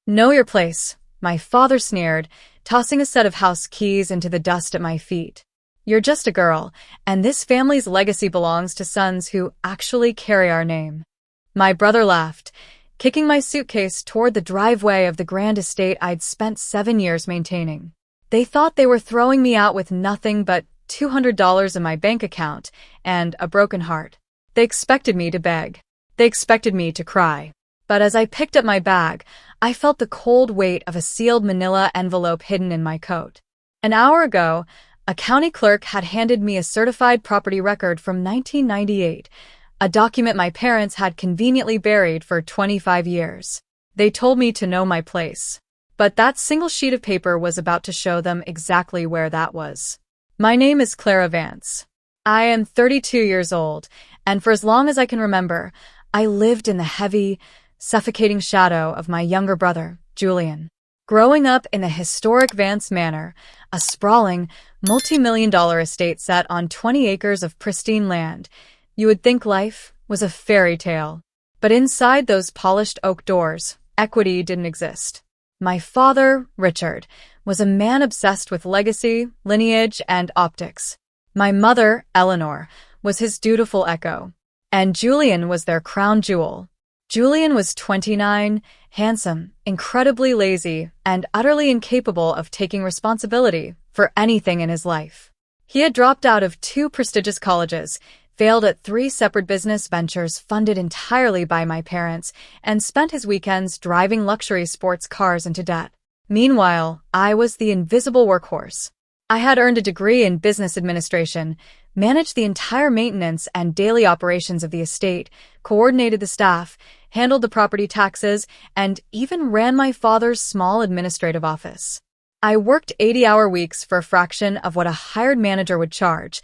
Know your place, my father sneered, tossing a set of house keys into the dust at my feet. You're just a girl, and this family's legacy belongs to sons who actually carry our name. My brother laughed, kicking my suitcase toward the driveway of the grand estate I'd spent 7 years maintaining. They thought they were throwing me out with nothing but $200 in my bank account and a broken heart. They expected me to beg. They expected me to cry. But as I picked up my bag, I felt the cold weight of a sealed manila envelope hidden in my coat. An hour ago, a county clerk had handed me a certified property record from 1998, a document my parents had conveniently buried for 25 years. They told me to know my place. But that single sheet of paper was about to show them exactly where that was. My name is Clara Vance. I am 32 years old, and for as long as I can remember, I lived in the heavy, suffocating shadow of my younger brother, Julian. Growing up in the historic Vance Manor, a sprawling, multi-million-dollar estate set on 20 acres of pristine land, you would think life was a fairy tale. But inside those polished oak doors, equity didn't exist. My father, Richard, was a man obsessed with legacy, lineage, and optics. My mother, Eleanor, was his dutiful echo. And Julian was their crown jewel. Julian was 29, handsome, incredibly lazy, and utterly incapable of taking responsibility for anything in his life. He had dropped out of 2 prestigious colleges, failed at 3 separate business ventures funded entirely by my parents, and spent his weekends driving luxury sports cars into debt. Meanwhile, I was the invisible workhorse. I had earned a degree in business administration, managed the entire maintenance and daily operations of the estate, coordinated the staff, handled the property taxes, and even ran my father's small administrative office. I worked 80-hour weeks for a fraction of what a hired manager would charge,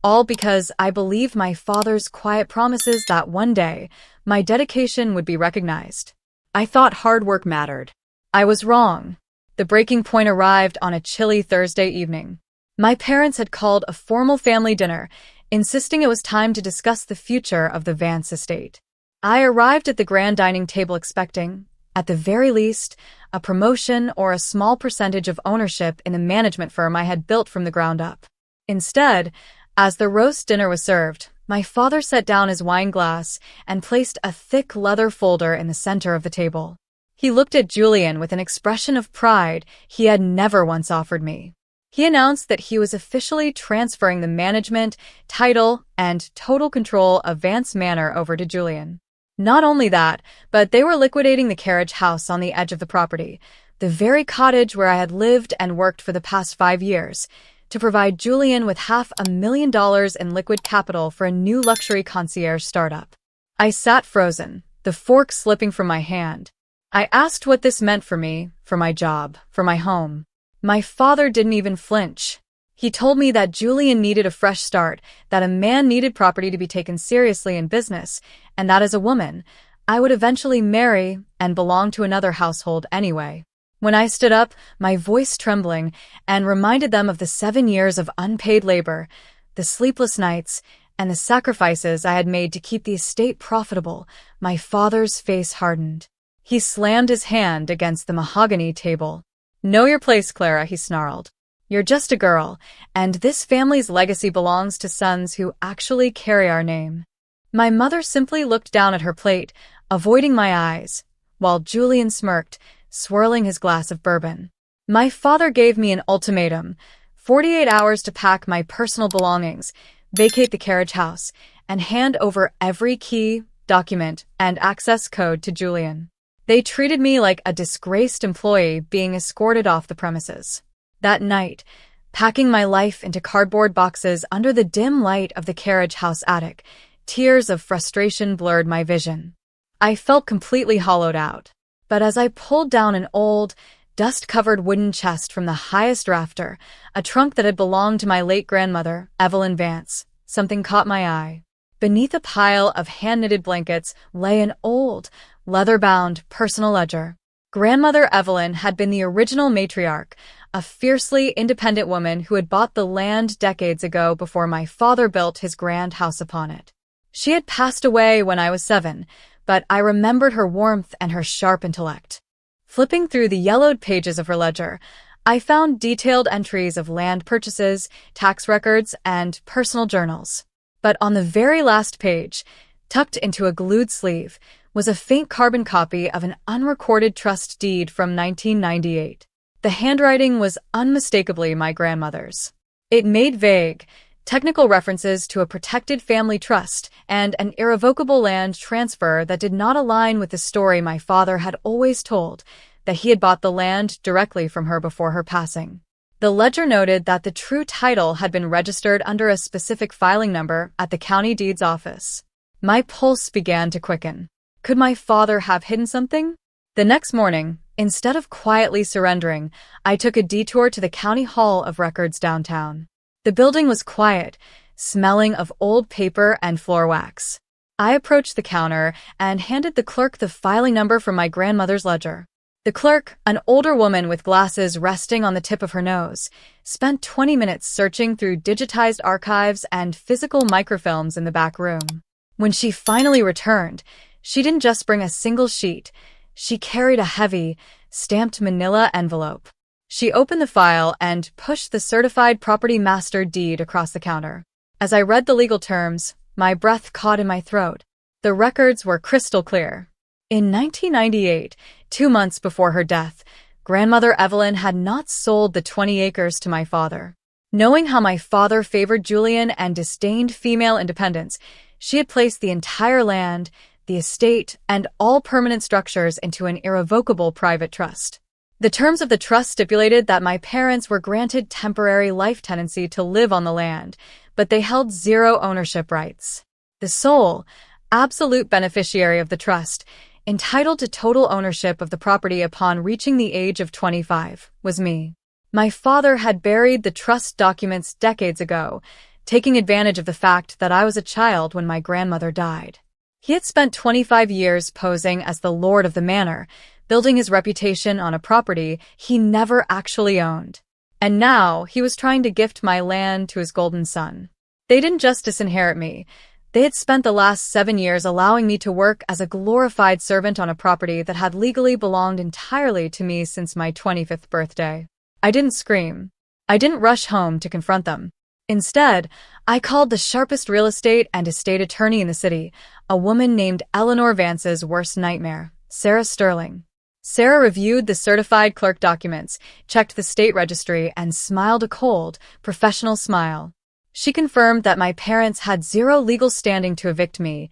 all because I believed my father's quiet promises that one day my dedication would be recognized. I thought hard work mattered. I was wrong. The breaking point arrived on a chilly Thursday evening. My parents had called a formal family dinner, insisting it was time to discuss the future of the Vance estate. I arrived at the grand dining table expecting, at the very least, a promotion or a small percentage of ownership in the management firm I had built from the ground up. Instead, as the roast dinner was served, my father set down his wine glass and placed a thick leather folder in the center of the table. He looked at Julian with an expression of pride he had never once offered me. He announced that he was officially transferring the management, title, and total control of Vance Manor over to Julian. Not only that, but they were liquidating the carriage house on the edge of the property, the very cottage where I had lived and worked for the past 5 years, to provide Julian with $500,000 in liquid capital for a new luxury concierge startup. I sat frozen, the fork slipping from my hand. I asked what this meant for me, for my job, for my home. My father didn't even flinch. He told me that Julian needed a fresh start, that a man needed property to be taken seriously in business, and that as a woman, I would eventually marry and belong to another household anyway. When I stood up, my voice trembling, and reminded them of the 7 years of unpaid labor, the sleepless nights, and the sacrifices I had made to keep the estate profitable, my father's face hardened. He slammed his hand against the mahogany table. "Know your place, Clara," he snarled. "You're just a girl, and this family's legacy belongs to sons who actually carry our name." My mother simply looked down at her plate, avoiding my eyes, while Julian smirked, swirling his glass of bourbon. My father gave me an ultimatum: 48 hours to pack my personal belongings, vacate the carriage house, and hand over every key, document, and access code to Julian. They treated me like a disgraced employee being escorted off the premises. That night, packing my life into cardboard boxes under the dim light of the carriage house attic, tears of frustration blurred my vision. I felt completely hollowed out. But as I pulled down an old, dust-covered wooden chest from the highest rafter, a trunk that had belonged to my late grandmother, Evelyn Vance, something caught my eye. Beneath a pile of hand-knitted blankets lay an old, leather-bound personal ledger. Grandmother Evelyn had been the original matriarch, a fiercely independent woman who had bought the land decades ago before my father built his grand house upon it. She had passed away when I was 7, but I remembered her warmth and her sharp intellect. Flipping through the yellowed pages of her ledger, I found detailed entries of land purchases, tax records, and personal journals. But on the very last page, tucked into a glued sleeve, was a faint carbon copy of an unrecorded trust deed from 1998. The handwriting was unmistakably my grandmother's. It made vague, technical references to a protected family trust and an irrevocable land transfer that did not align with the story my father had always told, that he had bought the land directly from her before her passing. The ledger noted that the true title had been registered under a specific filing number at the county deeds office. My pulse began to quicken. Could my father have hidden something? The next morning, instead of quietly surrendering, I took a detour to the County Hall of Records downtown. The building was quiet, smelling of old paper and floor wax. I approached the counter and handed the clerk the filing number from my grandmother's ledger. The clerk, an older woman with glasses resting on the tip of her nose, spent 20 minutes searching through digitized archives and physical microfilms in the back room. When she finally returned, she didn't just bring a single sheet. She carried a heavy, stamped manila envelope. She opened the file and pushed the certified property master deed across the counter. As I read the legal terms, my breath caught in my throat. The records were crystal clear. In 1998, 2 months before her death, Grandmother Evelyn had not sold the 20 acres to my father. Knowing how my father favored Julian and disdained female independence, she had placed the entire land, the estate, and all permanent structures into an irrevocable private trust. The terms of the trust stipulated that my parents were granted temporary life tenancy to live on the land, but they held zero ownership rights. The sole, absolute beneficiary of the trust, entitled to total ownership of the property upon reaching the age of 25, was me. My father had buried the trust documents decades ago, taking advantage of the fact that I was a child when my grandmother died. He had spent 25 years posing as the lord of the manor, building his reputation on a property he never actually owned. And now he was trying to gift my land to his golden son. They didn't just disinherit me. They had spent the last 7 years allowing me to work as a glorified servant on a property that had legally belonged entirely to me since my 25th birthday. I didn't scream. I didn't rush home to confront them. Instead, I called the sharpest real estate and estate attorney in the city, a woman named Eleanor Vance's worst nightmare, Sarah Sterling. Sarah reviewed the certified clerk documents, checked the state registry, and smiled a cold, professional smile. She confirmed that my parents had zero legal standing to evict me,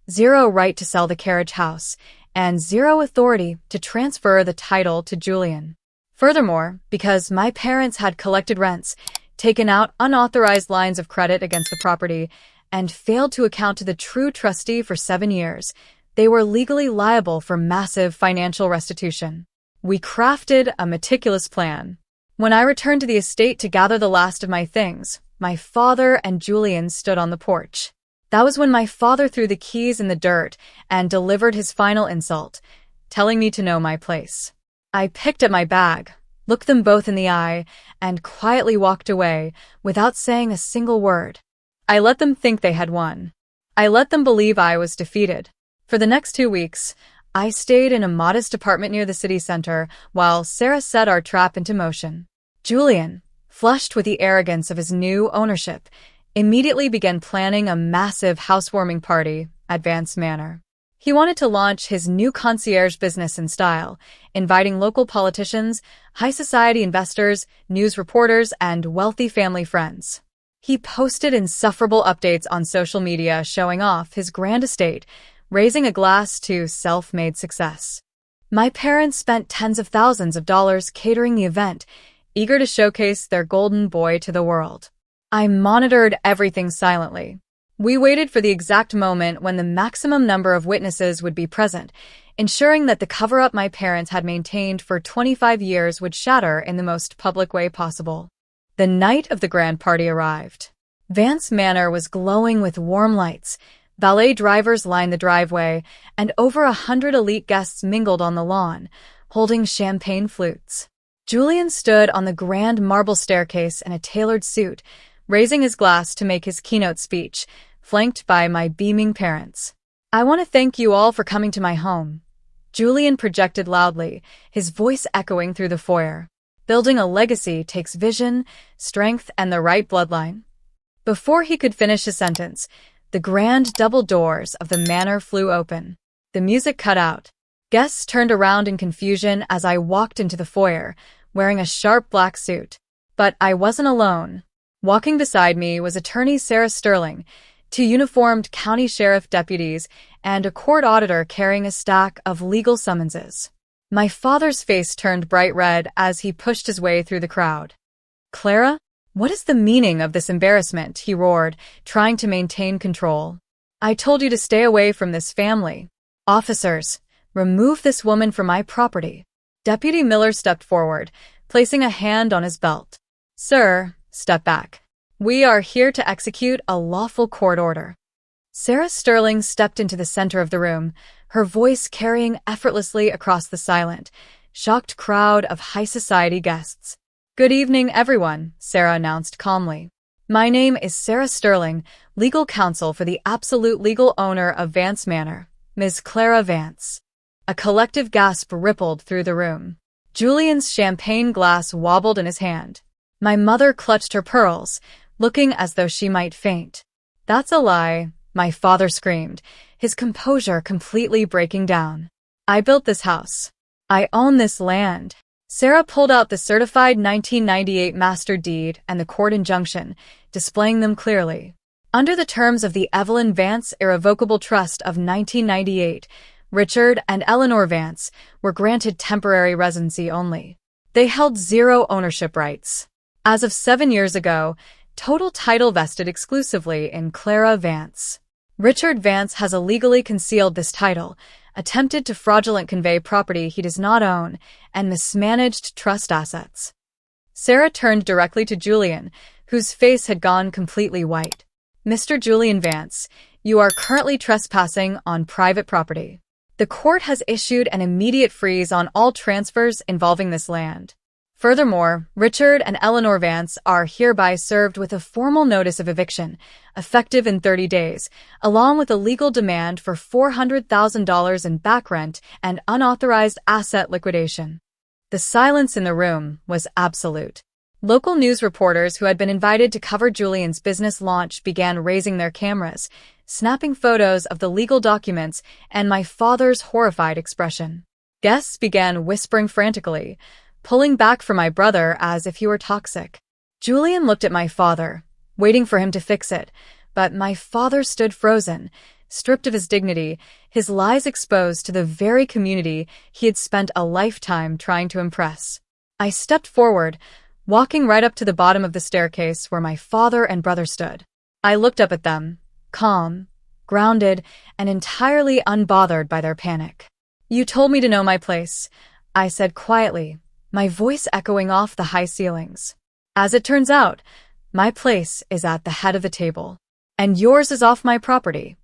zero right to sell the carriage house, and zero authority to transfer the title to Julian. Furthermore, because my parents had collected rents, taken out unauthorized lines of credit against the property, and failed to account to the true trustee for 7 years, they were legally liable for massive financial restitution. We crafted a meticulous plan. When I returned to the estate to gather the last of my things, my father and Julian stood on the porch. That was when my father threw the keys in the dirt and delivered his final insult, telling me to know my place. I picked up my bag, looked them both in the eye, and quietly walked away without saying a single word. I let them think they had won. I let them believe I was defeated. For the next 2 weeks, I stayed in a modest apartment near the city center while Sarah set our trap into motion. Julian, flushed with the arrogance of his new ownership, immediately began planning a massive housewarming party at Vance Manor. He wanted to launch his new concierge business in style, inviting local politicians, high society investors, news reporters, and wealthy family friends. He posted insufferable updates on social media showing off his grand estate, raising a glass to self-made success. My parents spent tens of thousands of dollars catering the event, eager to showcase their golden boy to the world. I monitored everything silently. We waited for the exact moment when the maximum number of witnesses would be present, ensuring that the cover-up my parents had maintained for 25 years would shatter in the most public way possible. The night of the grand party arrived. Vance Manor was glowing with warm lights. Valet drivers lined the driveway, and over 100 elite guests mingled on the lawn, holding champagne flutes. Julian stood on the grand marble staircase in a tailored suit, raising his glass to make his keynote speech, flanked by my beaming parents. "I want to thank you all for coming to my home," Julian projected loudly, his voice echoing through the foyer. Building a legacy takes vision, strength, and the right bloodline. Before he could finish his sentence, the grand double doors of the manor flew open. The music cut out. Guests turned around in confusion as I walked into the foyer, wearing a sharp black suit. But I wasn't alone. Walking beside me was attorney Sarah Sterling, two uniformed county sheriff deputies, and a court auditor carrying a stack of legal summonses. My father's face turned bright red as he pushed his way through the crowd. "Clara? What is the meaning of this embarrassment?" he roared, trying to maintain control. "I told you to stay away from this family. Officers, remove this woman from my property." Deputy Miller stepped forward, placing a hand on his belt. "Sir, step back. We are here to execute a lawful court order." Sarah Sterling stepped into the center of the room, her voice carrying effortlessly across the silent, shocked crowd of high society guests. "Good evening, everyone," Sarah announced calmly. "My name is Sarah Sterling, legal counsel for the absolute legal owner of Vance Manor, Ms. Clara Vance." A collective gasp rippled through the room. Julian's champagne glass wobbled in his hand. My mother clutched her pearls, looking as though she might faint. "That's a lie," my father screamed, his composure completely breaking down. "I built this house. I own this land." Sarah pulled out the certified 1998 master deed and the court injunction, displaying them clearly. Under the terms of the Evelyn Vance Irrevocable Trust of 1998, Richard and Eleanor Vance were granted temporary residency only. They held zero ownership rights. As of 7 years ago, total title vested exclusively in Clara Vance. Richard Vance has illegally concealed this title, attempted to fraudulent convey property he does not own, and mismanaged trust assets. Sarah turned directly to Julian, whose face had gone completely white. "Mr. Julian Vance, you are currently trespassing on private property. The court has issued an immediate freeze on all transfers involving this land. Furthermore, Richard and Eleanor Vance are hereby served with a formal notice of eviction, effective in 30 days, along with a legal demand for $400,000 in back rent and unauthorized asset liquidation." The silence in the room was absolute. Local news reporters who had been invited to cover Julian's business launch began raising their cameras, snapping photos of the legal documents and my father's horrified expression. Guests began whispering frantically, pulling back from my brother as if he were toxic. Julian looked at my father, waiting for him to fix it, but my father stood frozen, stripped of his dignity, his lies exposed to the very community he had spent a lifetime trying to impress. I stepped forward, walking right up to the bottom of the staircase where my father and brother stood. I looked up at them, calm, grounded, and entirely unbothered by their panic. "You told me to know my place," I said quietly, my voice echoing off the high ceilings. "As it turns out, my place is at the head of the table, and yours is off my property."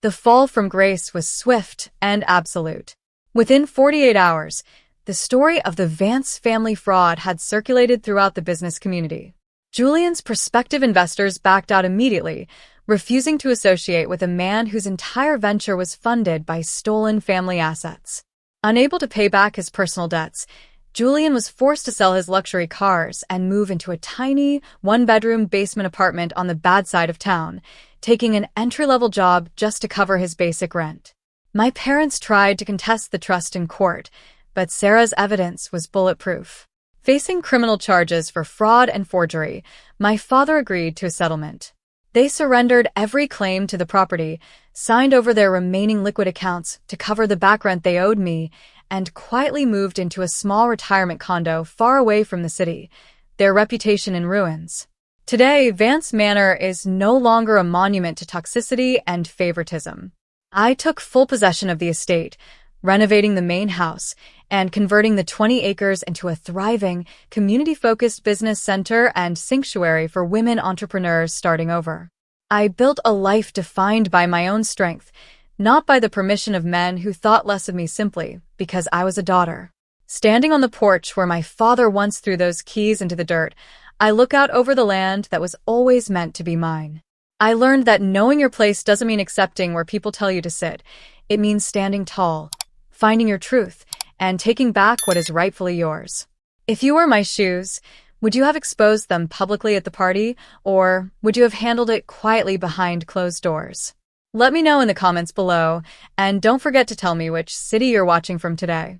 The fall from grace was swift and absolute. Within 48 hours, the story of the Vance family fraud had circulated throughout the business community. Julian's prospective investors backed out immediately, refusing to associate with a man whose entire venture was funded by stolen family assets. Unable to pay back his personal debts, Julian was forced to sell his luxury cars and move into a tiny, one-bedroom basement apartment on the bad side of town, taking an entry-level job just to cover his basic rent. My parents tried to contest the trust in court, but Sarah's evidence was bulletproof. Facing criminal charges for fraud and forgery, my father agreed to a settlement. They surrendered every claim to the property, signed over their remaining liquid accounts to cover the back rent they owed me, and quietly moved into a small retirement condo far away from the city, their reputation in ruins. Today, Vance Manor is no longer a monument to toxicity and favoritism. I took full possession of the estate, renovating the main house and converting the 20 acres into a thriving, community-focused business center and sanctuary for women entrepreneurs starting over. I built a life defined by my own strength, not by the permission of men who thought less of me simply because I was a daughter. Standing on the porch where my father once threw those keys into the dirt, I look out over the land that was always meant to be mine. I learned that knowing your place doesn't mean accepting where people tell you to sit. It means standing tall, finding your truth, and taking back what is rightfully yours. If you were my shoes, would you have exposed them publicly at the party, or would you have handled it quietly behind closed doors? Let me know in the comments below, and don't forget to tell me which city you're watching from today.